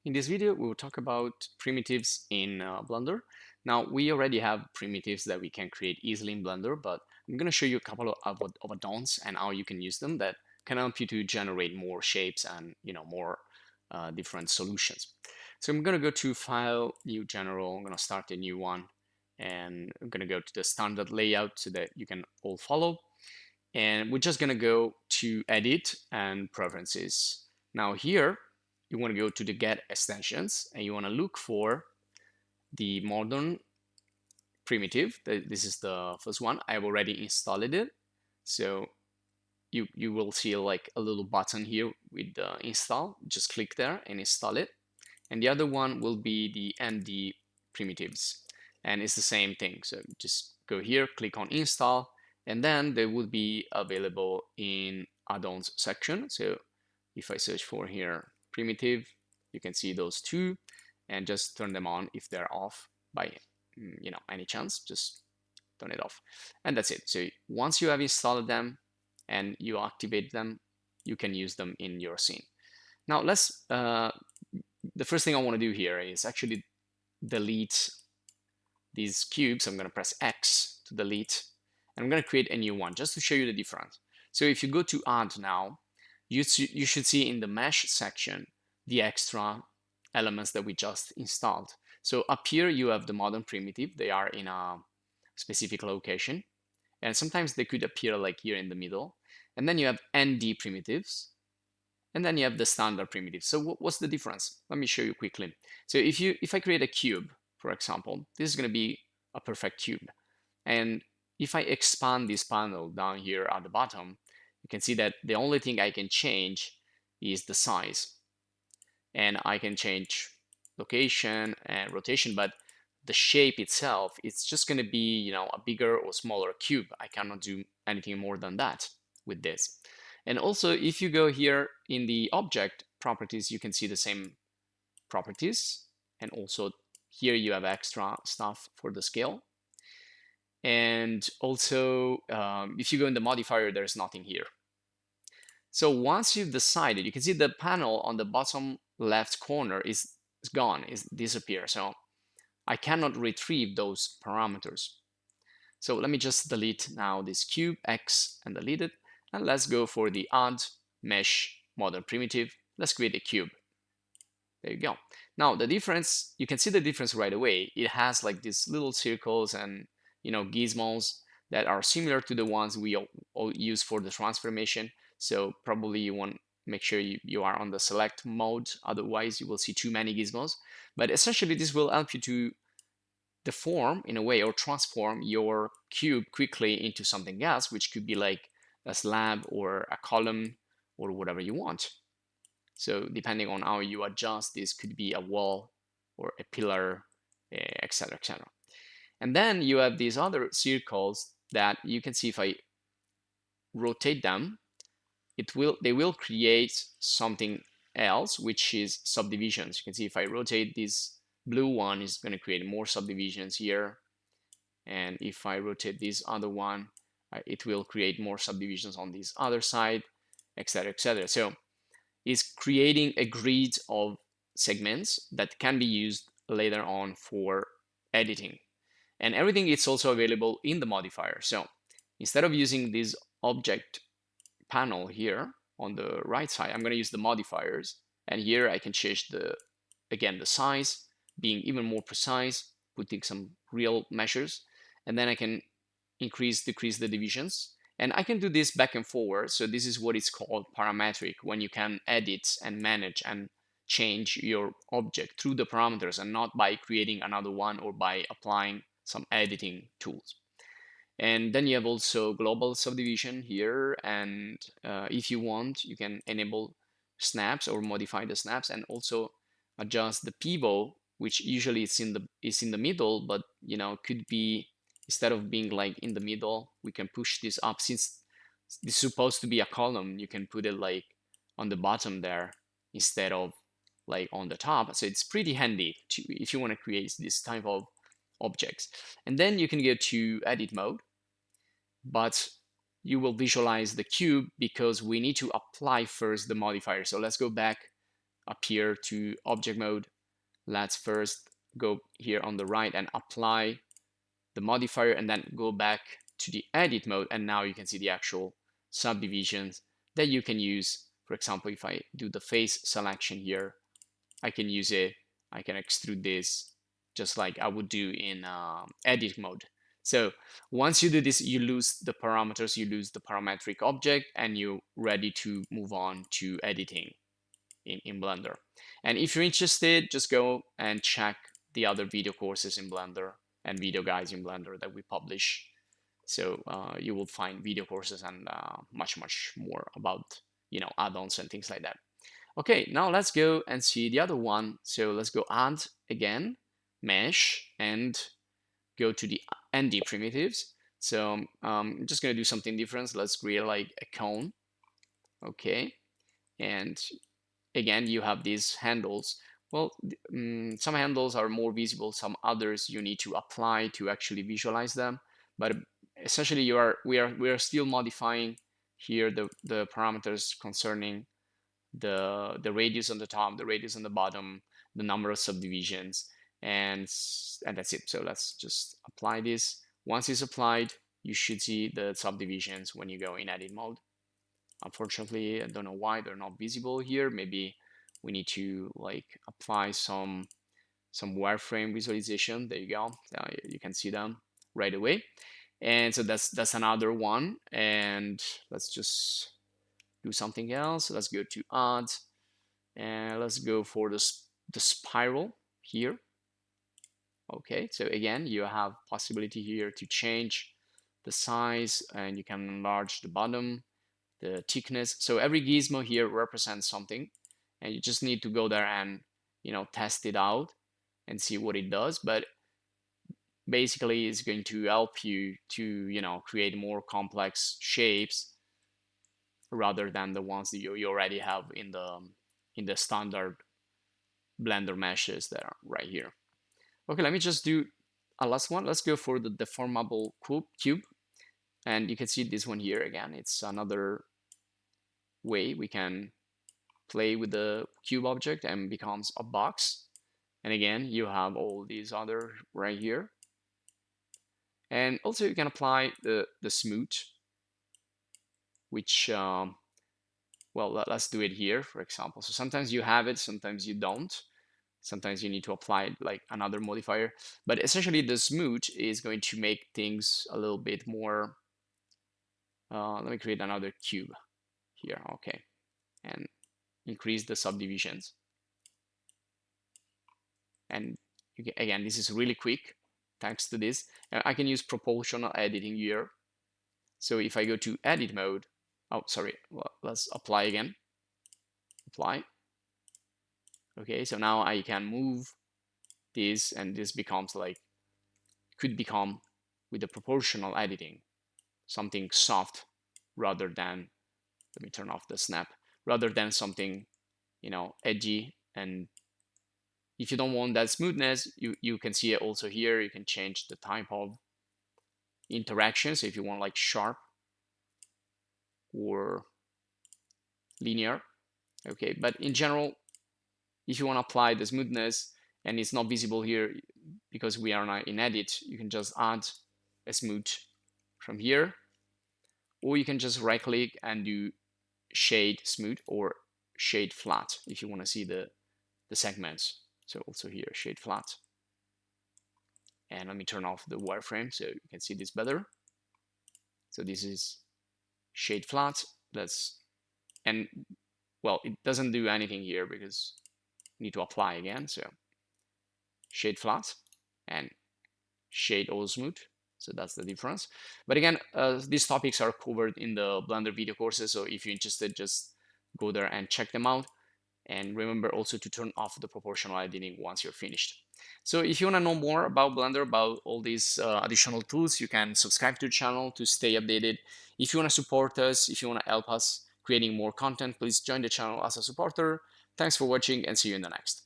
In this video, we will talk about primitives in Blender. Now, we already have primitives that we can create easily in Blender, but I'm going to show you a couple of add-ons and how you can use them that can help you to generate more shapes and more different solutions. So I'm going to go to File, New General. I'm going to start a new one, and I'm going to go to the standard layout so that you can all follow. And we're just going to go to Edit and Preferences. Now here, you want to go to the Get Extensions, and you want to look for the modern primitive. This is the first one. I've already installed it. So you will see like a little button here with the install. Just click there and install it. And the other one will be the MD primitives. And it's the same thing. So just go here, click on install, and then they will be available in add-ons section. So if I search for here primitive, you can see those two, and just turn them on if they're off by any chance. Just turn it off, and that's it. So once you have installed them and you activate them, you can use them in your scene. Now let's the first thing I want to do here is actually delete these cubes. I'm going to press X to delete, and I'm going to create a new one just to show you the difference. So if you go to add now, you should see in the mesh section the extra elements that we just installed. So up here you have the modern primitive. They are in a specific location, and sometimes they could appear like here in the middle. And then you have ND primitives, and then you have the standard primitive. So what's the difference? Let me show you quickly. So if I create a cube, for example, this is going to be a perfect cube. And if I expand this panel down here at the bottom, you can see that the only thing I can change is the size. And I can change location and rotation, but the shape itself, it's just going to be, a bigger or smaller cube. I cannot do anything more than that with this. And also, if you go here in the object properties, you can see the same properties. And also here you have extra stuff for the scale. And also, if you go in the modifier, there's nothing here. So once you've decided, you can see the panel on the bottom left corner is gone, is disappear. So I cannot retrieve those parameters. So let me just delete now this cube X and delete it. And let's go for the add mesh modern primitive. Let's create a cube. There you go. Now the difference, you can see the difference right away. It has like these little circles and gizmos that are similar to the ones we all use for the transformation. So probably you want to make sure you are on the select mode. Otherwise you will see too many gizmos. But essentially this will help you to deform in a way or transform your cube quickly into something else, which could be like a slab or a column or whatever you want. So depending on how you adjust, this could be a wall or a pillar, etc., etc. And then you have these other circles that you can see if I rotate them, they will create something else, which is subdivisions. You can see if I rotate this blue one, is going to create more subdivisions here. And if I rotate this other one, it will create more subdivisions on this other side, etc., etc. So it's creating a grid of segments that can be used later on for editing. And everything is also available in the modifier. So instead of using this object panel here on the right side, I'm going to use the modifiers. And here I can change again, the size, being even more precise, putting some real measures. And then I can increase, decrease the divisions. And I can do this back and forward. So this is what is called parametric, when you can edit and manage and change your object through the parameters and not by creating another one or by applying some editing tools. And then you have also global subdivision here. And if you want, you can enable snaps or modify the snaps and also adjust the pivot, which usually is in the middle, but could be, instead of being like in the middle, we can push this up. Since this is supposed to be a column, you can put it like on the bottom there instead of like on the top. So it's pretty handy if you want to create this type of objects. And then you can go to edit mode, but you will visualize the cube because we need to apply first the modifier. So let's go back appear to object mode, let's first go here on the right and apply the modifier and then go back to the edit mode. And now you can see the actual subdivisions that you can use. For example, if I do the face selection here, I can use it. I can extrude this just like I would do in edit mode. So once you do this, you lose the parameters, you lose the parametric object, and you're ready to move on to editing in Blender. And if you're interested, just go and check the other video courses in Blender and video guides in Blender that we publish. So you will find video courses and much more about add-ons and things like that. Okay, now let's go and see the other one. So let's go add again, mesh, and go to the ND primitives. So I'm just gonna do something different. So let's create like a cone. Okay, and again, you have these handles. Well, some handles are more visible, some others you need to apply to actually visualize them. But essentially, we are still modifying here the parameters concerning the radius on the top, the radius on the bottom, the number of subdivisions, and that's it. So let's just apply this. Once it's applied, you should see the subdivisions when you go in edit mode. Unfortunately, I don't know why they're not visible here. Maybe we need to like apply some wireframe visualization. There you go. You can see them right away. And so that's another one. And let's just do something else. Let's go to add, and let's go for the spiral here. Okay, so again, you have possibility here to change the size, and you can enlarge the bottom, the thickness. So every gizmo here represents something, and you just need to go there and test it out and see what it does. But basically, it's going to help you to create more complex shapes rather than the ones that you already have in the standard Blender meshes that are right here. Okay, let me just do a last one. Let's go for the deformable cube. And you can see this one here again. It's another way we can play with the cube object and becomes a box. And again, you have all these other right here. And also you can apply the smooth, which, well, let's do it here, for example. So sometimes you have it, sometimes you don't. Sometimes you need to apply like another modifier. But essentially the smooth is going to make things a little bit more, let me create another cube here, okay. And increase the subdivisions. And again, this is really quick thanks to this. I can use proportional editing here. So if I go to edit mode, oh, sorry, well, let's apply again. Apply. Okay, so now I can move this, and this becomes like, could become with the proportional editing, something soft rather than, let me turn off the snap, rather than something, edgy. And if you don't want that smoothness, you can see it also here. You can change the type of interaction. So if you want like sharp or linear, okay. But in general, if you want to apply the smoothness and it's not visible here because we are not in edit, you can just add a smooth from here, or you can just right click and do shade smooth or shade flat if you want to see the segments. So also here, shade flat. And let me turn off the wireframe so you can see this better. So this is shade flat. And well, it doesn't do anything here because you need to apply again. So shade flat and shade all smooth. So that's the difference. But again, these topics are covered in the Blender video courses. So if you're interested, just go there and check them out. And remember also to turn off the proportional editing once you're finished. So if you want to know more about Blender, about all these additional tools, you can subscribe to the channel to stay updated. If you want to support us, if you want to help us creating more content, please join the channel as a supporter. Thanks for watching and see you in the next.